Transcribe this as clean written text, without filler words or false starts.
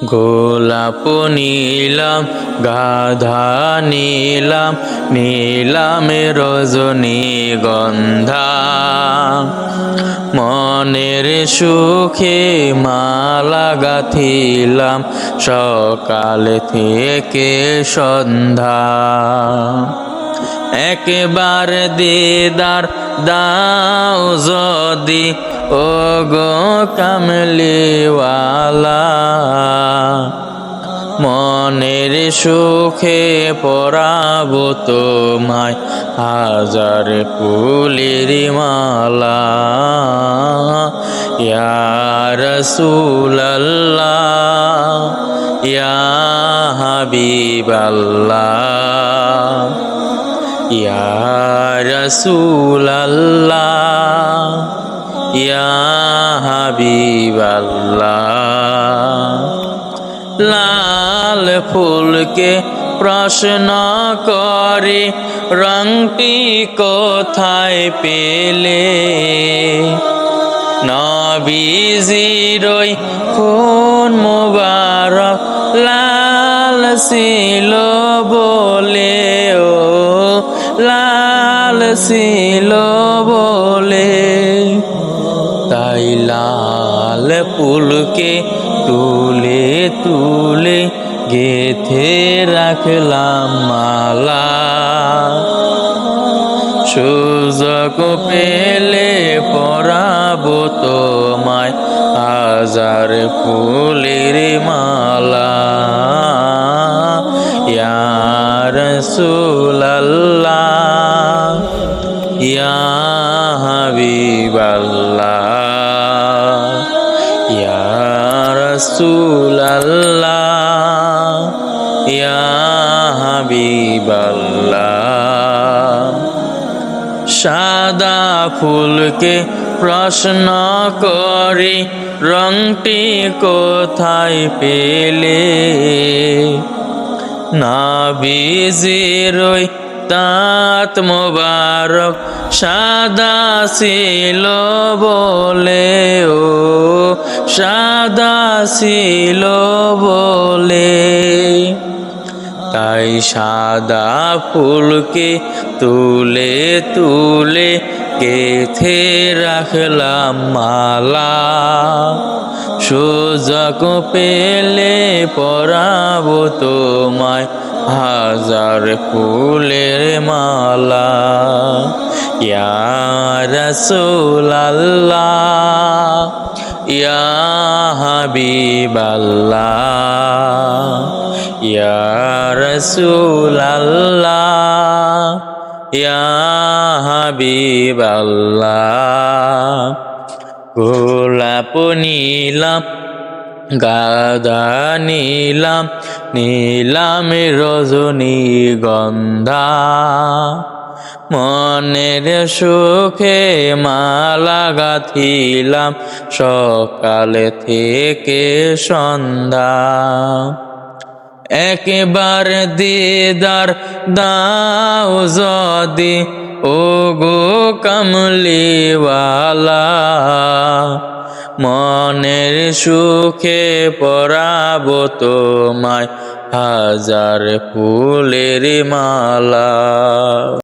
গোলাপ নীলাম, গাধা নীলাম, নীলাম রজনীগন্ধা। মনের সুখে মালা গাঁথিলাম সকাল থেকে সন্ধ্যা। একবার দিদার দাও যদি ও গো কামলিওয়ালা, মনের সুখে পরাবো তোমায় হাজার ফুলের মালা। ইয়া রাসূলাল্লাহ, ইয়া হাবিবাল্লাহ, ইয়া রাসূলাল্লাহ, ইয়া হাবিবাল্লাহ। লাল ফুলকে প্রশ্ন করে রংটি কোথায় পেলে? নবীজির ওই খুন মুবারক লাল ছিল বলে, ও লাল ছিল বলে। তাই লাল ফুলকে তুলে তুলে গেথে রাখলাম মালা। সুযোগ পেলে পরাবো তোমায় হাজার ফুলের মালা। ইয়া রাসূলাল্লাহ, ইয়া হাবিবাল্লাহ, ইয়া রাসূলাল্লাহ, ইয়া হাবিবাল্লাহ। সাদা ফুলকে প্রশ্ন করি রংটি কোথায় পেলে? নবীজির ওই তাত মোবারক সাদা ছিল বলে, ও সাদা ছিল বলে। তাই সাদা ফুলকে তুলে তুলে গেথে রাখলাম মালা। সুযোগ পেলে পরাবো তোমায় হাজার ফুলের মালা। ইয়া রাসূলাল্লাহ, ইয়া হাবিবাল্লাহ, ইয়া রাসূলাল্লাহ, ইয়া হাবিবাল্লাহ। গোলাপ নীলাম, গাধা নীলাম, নীলাম রজনীগন্ধা। মনের সুখে মালা গাঁথিলাম সকাল থেকে সন্ধ্যা। একবার দিদার দাও যদি ও গো কামলিওয়ালা, মনের সুখে পরাবো তোমায় হাজার ফুলের মালা।